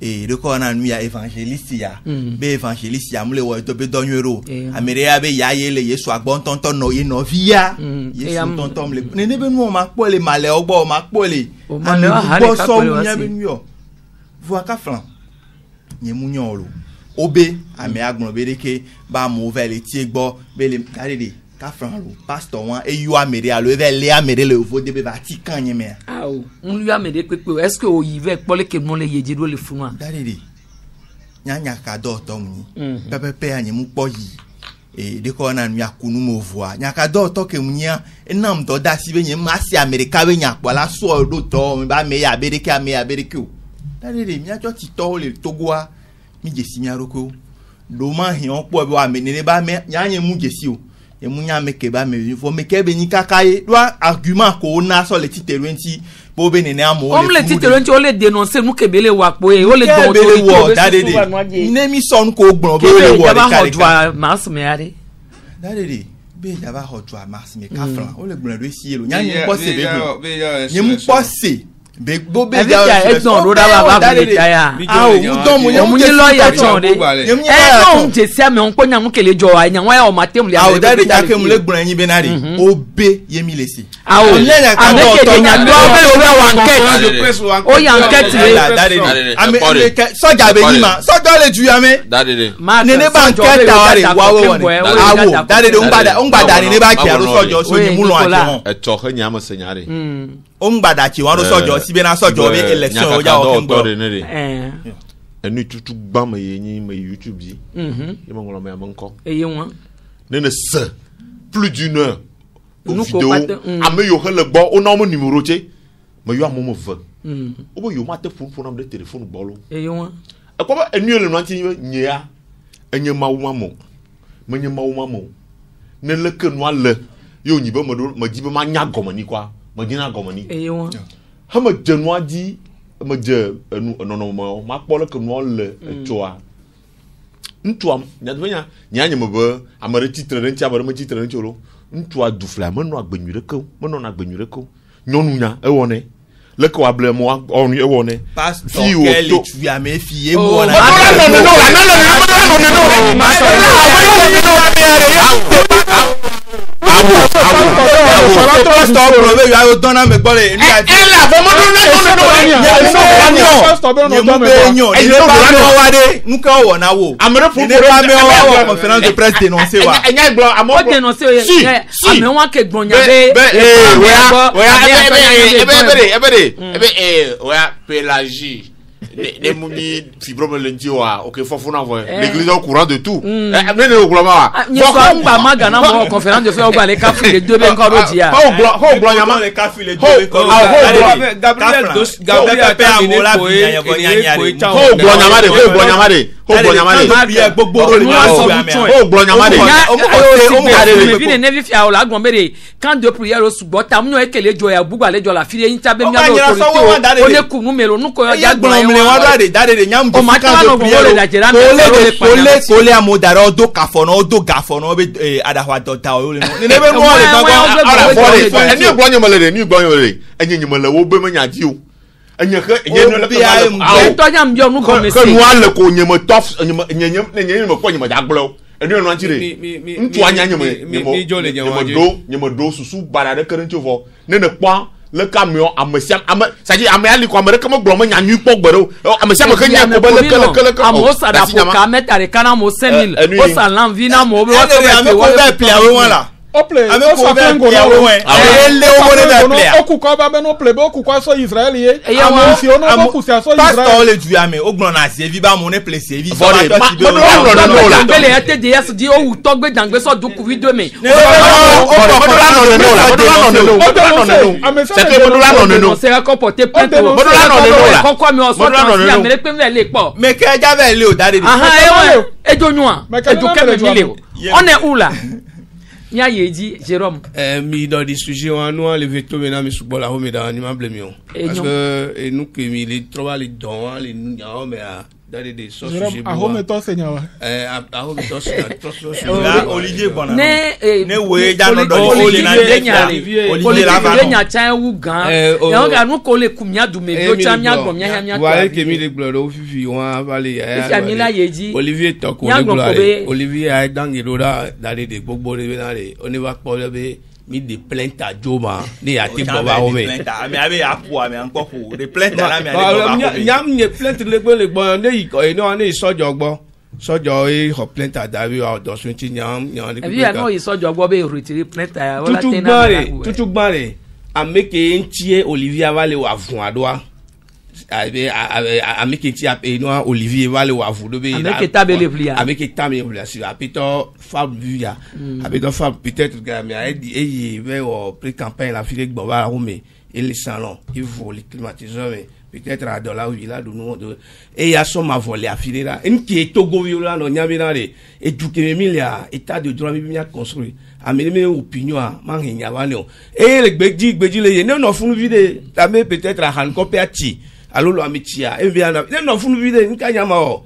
reko na nuya evangeliste ya be evangeliste ya mule wo to be donwero amere ya be ya ye le Yesu agbon tonton no ye no via Yesu tonton le ne be nu ma po le male ogbo ma po le ame gbo so nya be nu yo vo ka flan nye mu nyon lo obe ame agbon be deke ba mo vele ti gbo be le dade ka fran lo pastor wan e yu amere alo e le amere le vo de be ba ti kan yen me awo un yu amere pepe est-ce que o yi ve pole ke mo le yeji do le fun wa dade nya ka do to mu pepe anyi mu po yi de ko na nu yakunu mo voa nya ka do to ke mu nya enam to da si be yen ma si america be nya po la so do to mi ba me ya be de ke ame ya be de ke o dade mi ajo ti to le togoa mi jesi mi aroko do ma hin o po be wa me ne ba me nya yen mu jesi o e mu nya me ke ba me fo me ke be ni kakaye do argument ko na so le titelu enti bo be ne amo o le titelu enti o le dénoncer mu kebele wa po e o le do to wo dade ne mi son ko gbon be le wo de kare ka mas me are dade be ja ba ho to mas me ka fran o le gbon do si elo nya ni po se be ni mu po se be bo be ja e don ro da ba ba be ya u don mu ni lawyer ton de no un je se me on ko nya mu kele jo wa nya wa o matem le a o dade ja ke mu le gbon yin be na re o be yemi lesi a o ameke de nya do be o be wa enquête o ya enquête le dade soja be ni ma soja le ju ya me dade nene ba enquête ta re wa wo ni awo dade on gbada ni ba ki aro soja so ni mu lo ajo e to he nya ma senyare on gbada ki wan ro soja si be na soja be election o ja o kin gbo enu tutu gba ma ye yin ma YouTube yi ye mo ngolo ma nko eye won ne se plus d'une heure Nous vidéo combattons, ame yo hele gbɔ o na mo numéro tse me yo amomo ve o be yo ma te phone am de téléphone gbɔ lo e yo e ko ba enu le nanti nyea enye mawu mamo menye mawu mamo ne le ke no ale yo nyi be me di be ma nya gɔme ni kwa me di na gɔme ni e yo ha me je no di me je no ma kpɔ le ke no le etsoa ntuam nyadvenya nyanye me be amare titre de ntia be me titre de ntiolo ntua du fla me no agbenyu de ko me no na agbenyu de ko nyonu nya e wone le ko able mo onu e wone pastor quel tu as mes filles moi na pélagie les mouni fibrome lentioa OK fofona voix l'église est au courant de tout amenez au gloire ba magana mo conférence de faire les café les deux ben encore dia ho gloire nyama les café les deux Gabriel quand de prière au subo tamu e kele joya bugba le jola fire yin tabe mi autorité o ne kunu melo nu ko ya gbon le wa dade de nyam o ma ta no le da jera kole amodara odo kafono odo gafono be adahwa dota o le ni ne be mo le dogo eni gbon nyamale ni gbon nyamale enye nyamale wo be me nyaji o enye ke enye no le ko to nyam yo nu ko me se ko no ale ko nyem tof nyem ko nyem da gblo eni no antire ntu anya nyem do susu bara de kerenti fo ne kwa le camion amesiam ça dit ameli ko amere comme gloma nyanyu po gbero amesiam ke nya ko be le amosa da ko ka metare kana mo 5000 o salam vina mo be o be play awe la Ople, avec ko be play awe ele o mo na play okuko ba be no play be okuko so Israel ye amosi ono ko so Israel pastor le du ame o gbon na se vi ba mo ne play se vi so la bele ete de yes di o togbe dangbe so du ku video me c'est à comporter plein de kokwa mi o so si amere pe me le po mais que jave le o dade e do nua e do ke me le on est où là nya yeji Jérôme mi dans des sujets on nous enlever tout maintenant mi subola ho me dans ni ma blame parce que nous que mi les trouver les dons les nya mais dans des sujets a ho me to seigneur a ho me to seigneur Olivier Bona ne we ja no do Olivier la nya chan wu gan e on ga nu ko le kumya du me bio chan nya gbo nya wa ke mi le gloro fifi won vale ya Olivier to ko le gloro Olivier a dans iroda dans des gbogbo le na le on va pas le mi de plainte à Joma ni a ti bo ba o me mais avec apo mais encore pour de plainte là mais nyam ni plainte le gbo ne iko e no ni sojo gbo sojo e ho plainte à David o do sun ti nyam e bi no i sojo gbo be retire plainte à wala tena tutu gbare ameke ntie Olivier va le wa fun adoa ameke ti ape no Olivier va le wa fu do be ameke tabele plia ameke tabele plia si apito fab via apito fab peut-être que mais e ve o pré-campagne la file gbo ba Rome et les salons il faut les climatiseurs peut-être à dollar ou là do no et ya so ma volé à file là en qui est Togo viola no nyamina re et tout que milia état de droit mi bien construit amene opinion ma hinya wa no et le gbeji le no funu vide ta me peut-être à han copiati alolo amitia e bien no funu vide nka nyama o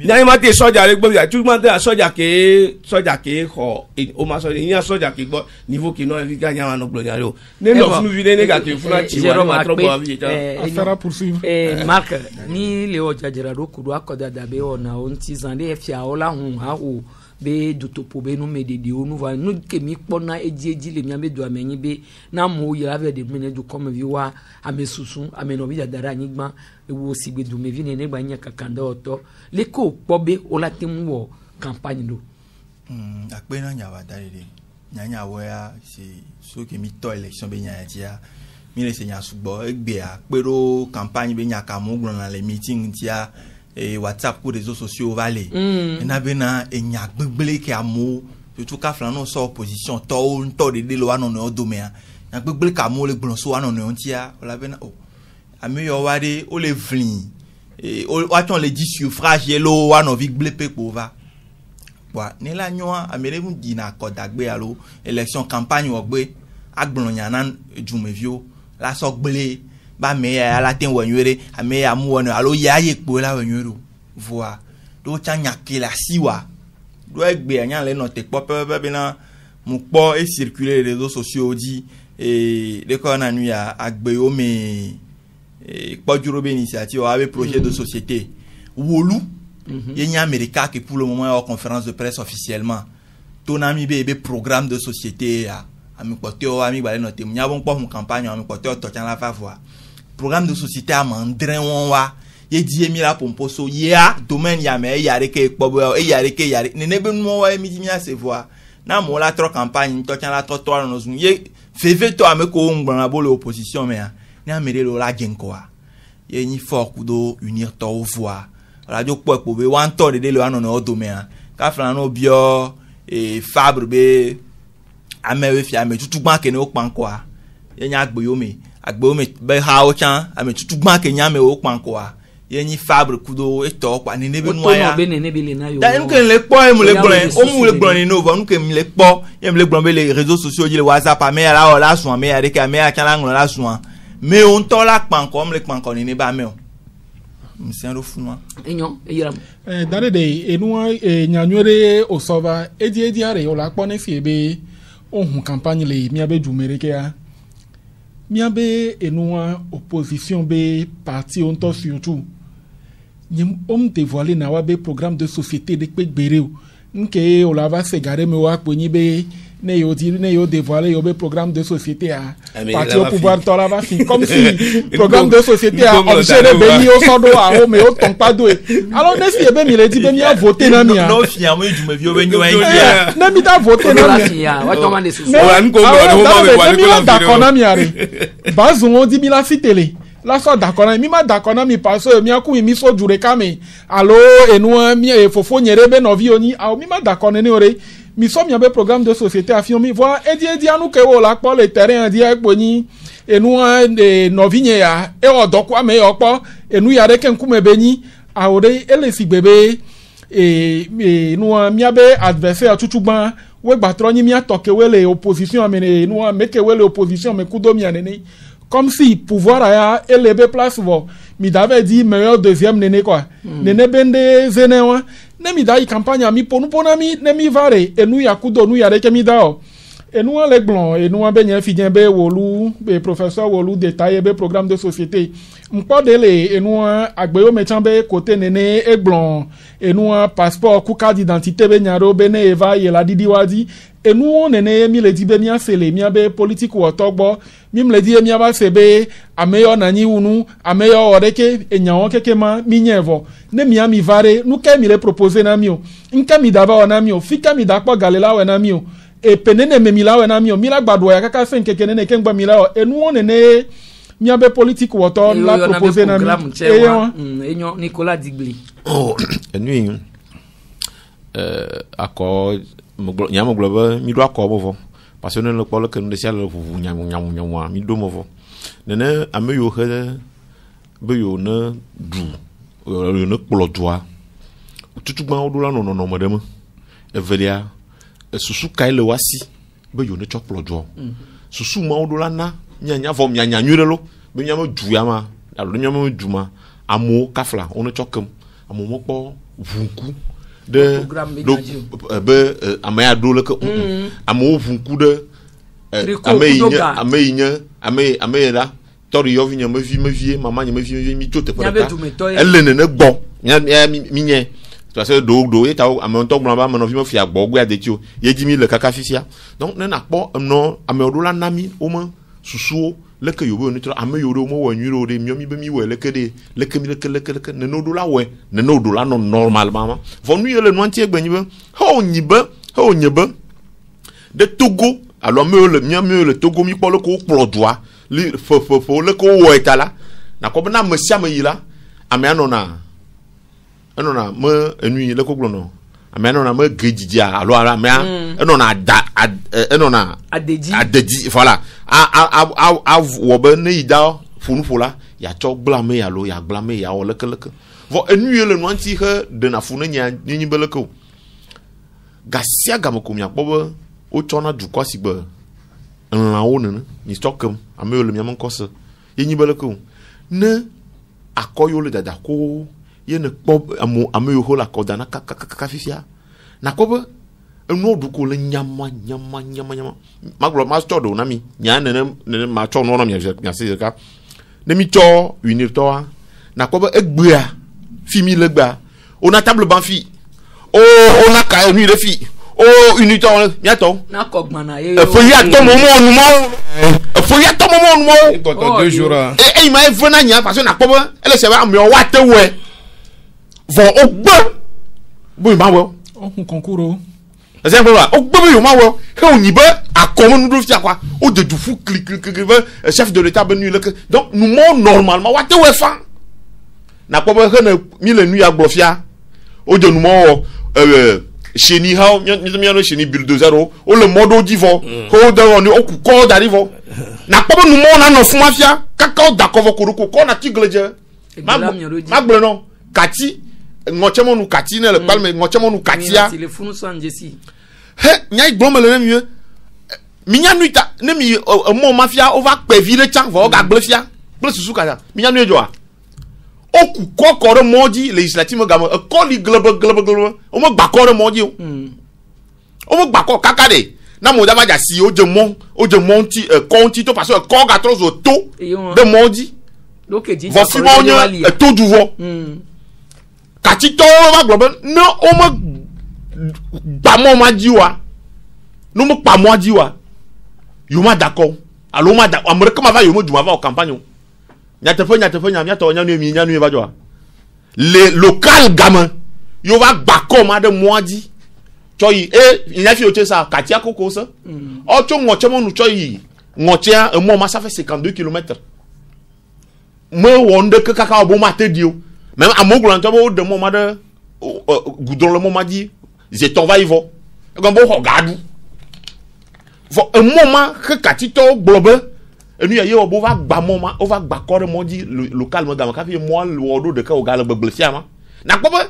nyama te soja le gbo ya tu ma te soja ke ho o ma so nya soja ke gbo niveau ki no e ga nyama no gbo nyaro ne no funu vide negative funu ti wa ma trop ba vi affaire à poursuivre Marc ni le o jajira do kudu akoda da be ona on ti zande e fia ola hun ha o be dutopo be no medede onu va no kemi kpona eji le miambe do amenyi be na mo ya ave de mene du comme viwa amesusun ameno bi dadara nyigba ewo sigbe du me vi ne gba nya kakanda oto le ko pobe olatemwo campagne do akpe na nyawa dalide nyanya wa si so kemi to election be nya dia mi le se nya sugbo egbe apero campagne be nya ka mo gbon na le meeting tia WhatsApp pour réseaux sociaux valé na bena enya gbegbele ke amo surtout quand flannon sort opposition to de lo anon no domea na gbegble ka mo le gbon so anon no tia o la ben o ame yo wade o le vlin et o aton le 10 suffrage yelo anon vi gble po va wa ni la nyoa amele mu dina ko dagbe alo élection campagne wo gbe agbon nyanan jumevio la so gble ba me ya la ten wonwere ame ya mu wono alo ya ye po la wonwero voa do chanya ke la siwa do egbe anya le no te pop pe na mu po et circuler les réseaux sociaux dit et de ko na nu ya agbe o me pojuro be initiative avec projet de société wolu y a Américain qui pour le moment est en conférence de presse officiellement ton ami be programme de société ami poteo ami ba le noter nya bon po campagne ami poteo to chan la fa voir programme de société a mandrin won wa ye die mi la pomposo ya domaine ya me ya reke pobo ya reke ya ne ne be mo wa mi di mi a se voir na mo la tro campagne to chan la to no zun ye feve to ame ko ngban na bo l'opposition me ni amere lo la genko a ye ni fort kudo unir to voir radio po be wan to de le anon no domaine ka flan no bio e fabre be amewe fi ame tutu gban ke ne o pan ko a ye nya agboyo me be ha o chan ame tutu gban ke nya me o pan ko a ye ni fabre kudo e to pa ni ne be no ya da nku le po e mu le gbon o mu le gbon ni no vo nku mi le po ye mi le gbon be les réseaux sociaux di le WhatsApp a me la o la sun me ya de ka me ya chan la nglo la sun me on to la pan ko me le pan ko ni ne ba me o msiando funwa enyo eyiram dare de enua nyanwere osova edi are o la pone fi ebe ohun campagne le mi abe jumereke ya mi abe enua opposition be parti on to surtout nyim dévoiler na wa be programme de société de pe gbere o nke o la va se gare me wa ponyi be ne yo dévoiler yo be programme de société a parti au pouvoir to la va fin comme si programme de société a objet de béni au sodo a o me o ton pas doué alors ne si be mi le di be mi a voter na mi a no fi am ju me vi o be nyo na mi ta voter na mi a wa to man de sous o an ko mo wa le ko d'accord na mi are bazon on dit mi la fitele la so d'accord na mi ma d'accord na mi parce mi aku mi so jure kame allo enu mi fofo nyere be no vi oni a mi ma d'accord ne ore mi so mi abe programme de société a mi voir edi anu ke wo la po le terrain di epo ni enu no vinye ya e odoko ame opo enu ya reke nkume be ni a ore ele sigbebe enu mi abe adversaire tutugban we gbatro ni mi atoke wele opposition amene enu meke wele opposition me kudo mi anene comme si pouvoir aya elebe place vo mi d'avait dit meilleur deuxième nene quoi nene bende zenewa ne mi dai campagne mi ponu ponami ne mi vare enu ya kudo nu ya reke mi dao enu le blon enu be nya fi be wolu be professeur wolu détailler be programme de société mpo de le enu agbeyo mechambe côté nene e blon enu passeport ku carte d'identité be nya ro be ne eva ye la didi wadi enu nene mi le di be mi asele mi be politique wo togbo mi le di mi aba sebe ameyo nani unu ameyo oreke enyawo keke ma mi nyevo ne mi ami vare nu ke mi le proposer na mi o nka mi daba na mi o fika mi dakpo galela we na mi o e penene me mi la we na mi o mi la gbado ya kaka sen keke nene ke ngba mi la o enu nene mi abe politique wo to la proposer na mi enyo Nicolas Digli oh enu accord nyamo globe mi do accord bo parce que le polo que nous décider le vous nyamo mi do mo nene ameyo he be yo na du yo na kpolodwa tutugban odula no modem evelia susu kai le wasi be yo na chokpolodwa susu ma odula na nyanya vom nyanya nyurelo be nyamo du ya ma alo nyamo du ma amo kafla ono chokem amo mo po vunku de be amaya do le ko amo vunku de ameyira tori yo vinya me vie mama nya me vie mi jote for ta elle ne gbo nya mi nye to se do e ta am to gbon ba me no vi me fi agbo gbo ade ti o ye ji mi le kaka fisia donc ne na po no ameodo la nami o mo susuo le ke yo bo ni tro ameyoro mo wa nyuro de mi be mi we le ke de le ke mi le ke ne no do la we ne no do la no normalement von nu ye le no anti egbanyi be ho nyibe de Togo alors mieux le Togo mi polo ko plodwa li fo le ko wo etala na ko na mesia me yila ame anona me enu le ko glono ame no na me gejiji alo ara me eno na eno na adeji voilà a wo be ne ida funufula ya cho blame ya lo ya blame ya o lekeleke vo enu le no anti he de na funu nya nyi beleke gasia gamokumya bobo o chona du kwasi gbe nla wo ne ni stokem ame le myam nkose yenyi beleke ne akoyo le dada ko ye ne kpɔ ame yo la kɔ dana kaka fifia na kɔ be enu du ko le nyama maglo ma tɔ do na mi nya ne ma tɔ no na mi se ka ne mi tɔ unir tɔ na kɔ be egbea fi mi le gba ona table ban fi ona ka enu le fi unir tɔ nya tɔ na kɔ gbana ye fo ya tɔ mo nu mo fo ya tɔ mo nu mo Ikoto 2 jours e ma e vena nya parce na kɔ be ele se ba mi o wa te we vɔ o gbɛ bo ma wɔ on concours exemple là o gbɛ bo ma wɔ he o nyi be akɔmɔ nudu fia quoi o de du fou clic chef de l'état benu le donc nous mon normalement wa te we fa na kɔ be he na mi le nu ya gbɔ fia o de nous mo cheni ha mi no cheni bulldozer o le modo di vɔ ko de on o ku ko dari vɔ na kɔ be nous mo na no fuma fia kaka o da kɔ vɔ ko na tigleje ma gbɛ no kati ngochemo nu kati ne le palme ngochemo nu katia téléphone sans jesi he nyai glombe le mieux minya nuita ne mi mo mafia o va pe vile chan va o ga gble fia gble susu kaya minya nu ejoa o ku kokore moji législative ga ko li glebe o mo gba kore moji o mo gba ko kakade na mo da ba ja si o je monti konti to parce que ko ga trozo to de moji donc dit voici mon to du vo kati to wa globe no o mo ba mo ma jiwa no mo pa mo jiwa yo ma d'accord alo ma da amerika ma va yo mo duma va o campagne nya te nya to nya nu ba jo le local gamin yo va gba ko ma de mo ji choyi il a fi o ça kati akoko ça o cho ngo chemo nu choyi ngo tia mo ma ça fait 52 km mo wonde ke kaka bo ma te dio même à mon grand de mon madame goudron le moment dit j'ai ton va y va comme bon regarde un moment que katito globe et nous y a on va ba moment on va ba corps mon dit local madame ka fi moi le wodo de ka o gala gbegble fiama na ko ba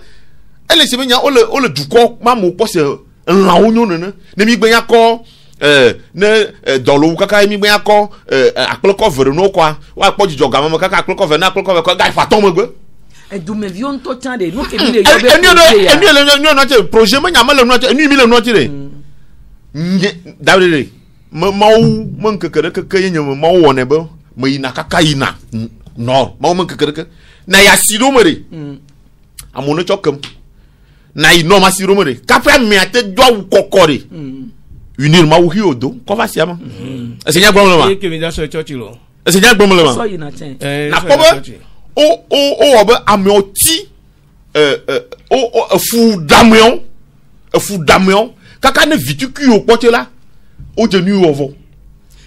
ele se benya o le du ko ma mo po se nla onyo ne mi gbenya ko dans le kaka mi gbenya ko akloko vere no kwa wa po jijo gama kaka akloko vere na akloko ko ga fa ton mo gbe du me vion to tande no ke mi le yobe projet ma nyama le no enu mi le no tire dawre mau man kekere nyama mau wone ba mai na kaka ina no mau man kekere na ya siro mere amono chokem na ino ma siro mere kapra mi ate do kokore unir ma uhi odo ko va siama esenya gbon le ma ke mi da so church lo esenya gbon le ma so ina chen na ko ba o obe amioti fu damion kaka ne vitiku o pote la o je nu ovo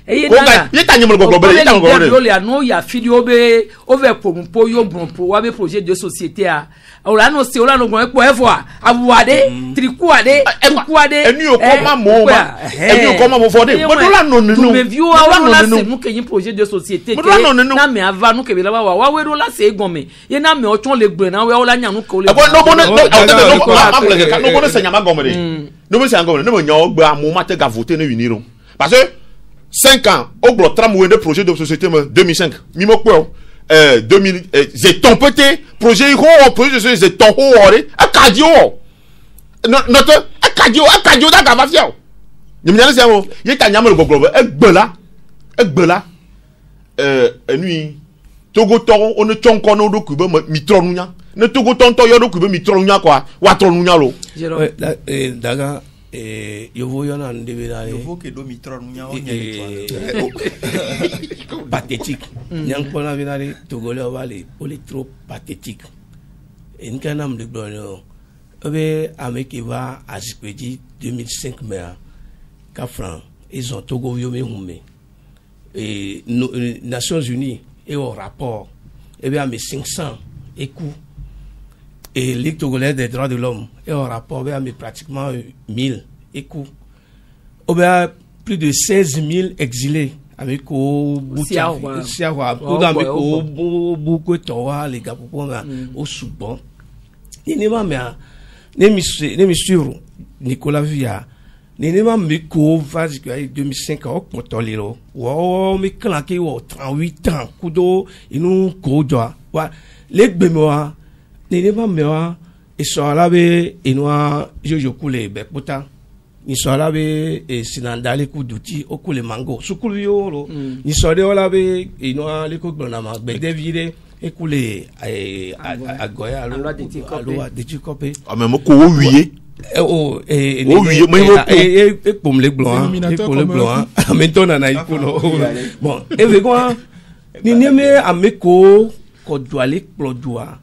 eye na ye ta nyemlo gbogbo ye ta gbogbo le ya no ya video be over pompo yo brompo wa be projet de société a ora no se ora no gbon epo efo a abuade trikuade enu o ko ma mo enu o ko ma mo fode mo do la no nenu me view wa la se mu ke yin projet de société ke na me ava no ke be la wa we ro la se egbon me ye na me o chon le gbe na we o la nya no ko le no bono se nyama gomere no mo se ngomere no mo nya o gbe amu ma te ga voter ne uniro parce que 5 ans au gros tramway de projet de société 2005 mimo quoi 2000 j'ai ton petit projet projet de société j'ai ton ore akadio notre akadio da gava fia ni mi nyane se mo ye ta nyama le goglo egbela enui togo togo on ne tonko no do kube mi tro nunya ne togo tonto yo do kube mi tro nunya quoi wa tro nunya lo daga yo voy a un débat pathétique nyang pona binari togolais ovale oli trop pathétique en kanam de blono obe avec va à Spedi 2005 mais ka franc ils ont togo yo me hume et Nations Unies et au rapport et bien 500 écoutes et Ligue togolaise des droits de l'homme et en rapport avec pratiquement 1000 échos. On a plus de 16 000 exilés avec au beaucoup de les gars au Soudan. Ne suivre Nicolas Via. Nenema meko vazi kwa 2005 au kontolero. Wow, me clanqué au 38 ans kudo inu kodwa. Wa legbe moa nenema mewa e so alabe inwa jojo kule bekputa. Ni so alabe e sinandale kuduti okule mango. Sukulu yoro. Ni so de alabe inwa leko gbonama bedevire ekule agoya alo de tikope. Ah mais moko wiye. Pour les blancs, maintenant on a eu bon, et quoi, ni ne me ameko ko doale plodua,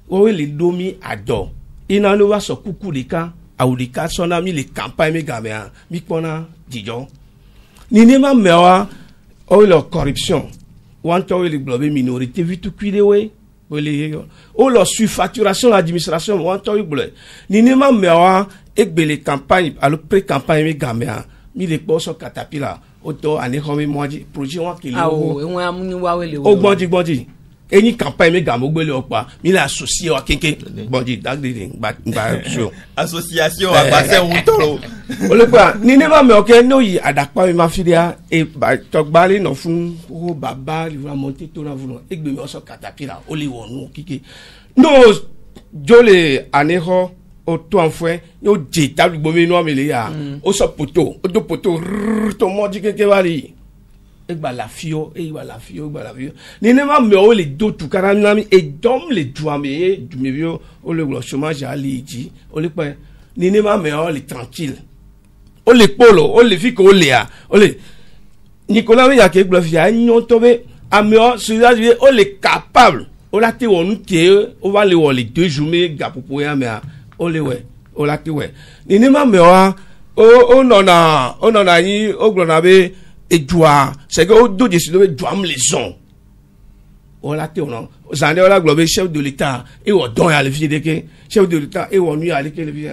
o le domi ado, ina no va so kukulika, aulika sona mi le campagne me gamea, mi kona dijon, ni ne ma mewa, o le corruption, wanto le globe minorité vitu kuidewe. Oh, la surfacturation de l'administration, ni ne m'a mewa et les campagnes, à le pré-campagne, mais gamia, mi les postes au catapila, auto, à n'échouer moi, projet, bandi, et ni campagne, mais gamme, ou pas, mi l'associé à quelqu'un, bandi, association à passer un tolo. Ni ne m'a mewa, no, y a d'accord, ma fille, et tok bali, no fun, oh, baba, il va monter tout la voulon, et me au catapila, oli wonu, kiki. No, jole, aneho, au to enfouin, yo jeta, le bomi noir, mais ya, au so poto, au do poto, to modi keke bali. Et la fio, et la fio. Ni ne m'a mewa, les deux, tout caranami, et dom les douamé, du milieu, au le chômage à l'iji, au le point, ni ne m'a mewa, les tranquille. O le polo, o le fiko, o le a, o le Nicolas Via qui blufia, nyon tobe, ameo, celui-là, o le capable, o la te on tie, o va le les 2 jours, mais gapopo ya mea, o le we, o la te we. Ni ne ma mewa, o nona yi, o glonabe, et joie, c'est que o do décider de joie les on. O la te on, zande o la globe chef de l'État, et o don ya le vie de ke, chef de l'État, et o nuit à l'équipe le vie.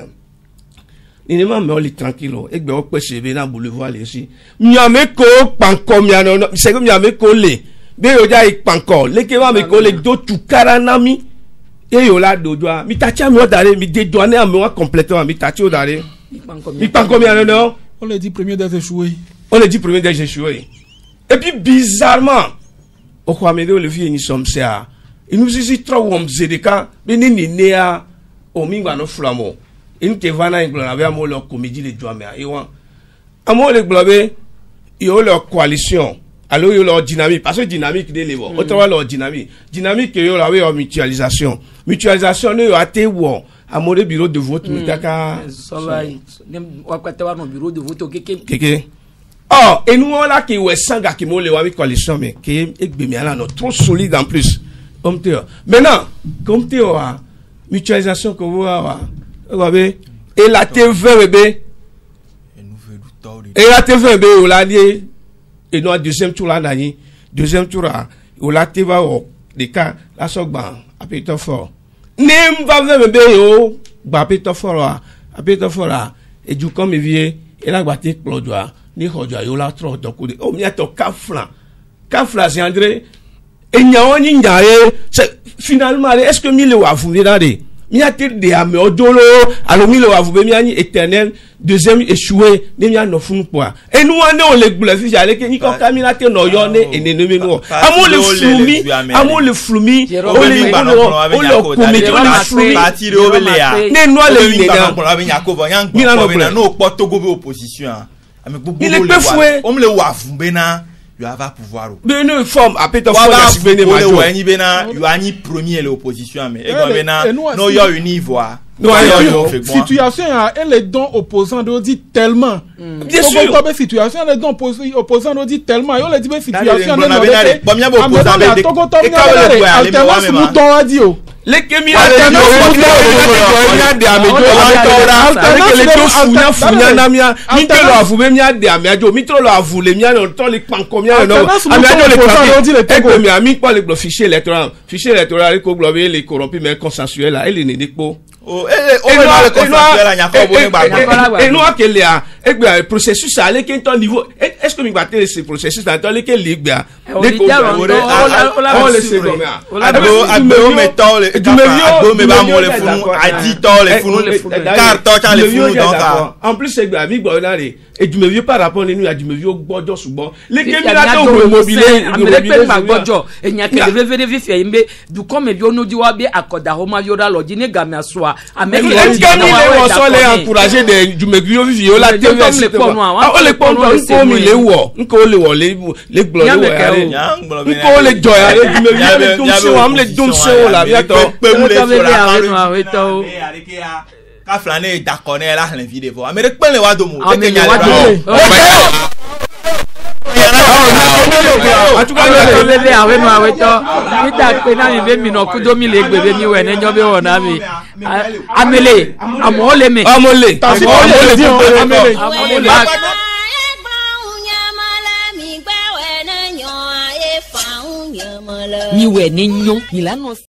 Ni ne ma me tranquille et be o pese be na boulevard le si miame ko panko miano c'est que miame ko le be o ja panko le ke ma me ko le do tu karanami e yo la do doa mi tacha mi o dare mi de douane am wa complètement mi tacha o dare mi panko miano non on le dit premier des échoués et puis bizarrement o kwa me de le vie ni somme ça il nous ici trop on zedeka be ni nea o mi gba no flamo une te vana inglobe avec mo leur comédie les doigts mais amo le globe yo leur coalition alors yo leur dynamique parce que dynamique de levo autrement leur dynamique yo la we mutualisation ne a te wo amo le bureau de vote mitaka so va wakata no bureau de vote keke oh et nous là qui ouais sanga qui mo le wa coalition mais qui egbe mi ala no trop solide en plus comme te maintenant comme te mutualisation que vous avoir et la TV on l'a dit et nous deuxième tour là on l'a TV des cas la sogban à péter fort nem va yo ba péter fort et du comme vieux et la batte clodoa ni hodja yo la trop donc o mi ato kafla c'est André et nyawoni nyae finalement est-ce que mille wa fouiller là mi a tel de ame odolo alors mi lo avube mi ani éternel deuxième échoué ne mi a no funu poa et nous on le gbule fi jale ke ni ko kamina te no yo ne enenemi no amo le flumi o le comité o le flumi parti de obelea ne no le ni na no poto go be opposition ame gbogbo le wa fumbe na you have a pouvoir mais une forme à péter fort la bene majo eni bena you ani premier l'opposition mais et bena no yo univoa no situation elle est donc opposant de dit tellement bien sûr comme situation elle est donc opposant de dit tellement yo le dit situation elle est opposant de alternance mouton a dit les kemi fichier électoral les corrompus mais consensuel là il n'est pas et nous que processus à quel niveau est-ce que nous battons ce processus dans lequel ligue en plus c'est et du mieux par rapport à nous a du mieux bodo subo les caméras mobilier et nya que vérifier imbe du comme yo no diwa be akoda homa yo da lodine gamia soa avec les encourager du mieux vivre la télé les pon comme les wo nko le wo les glo le nko le joy du mieux dum se am le dum se la bientôt ka flâner d'accord là la vidéo mais pas les wadomo en tout cas le lever avec moi avec toi ita pena mi be mi no ku domi le gbebe mi we ne nyo be wona mi amele amole me amole mi we ni nyon mi la no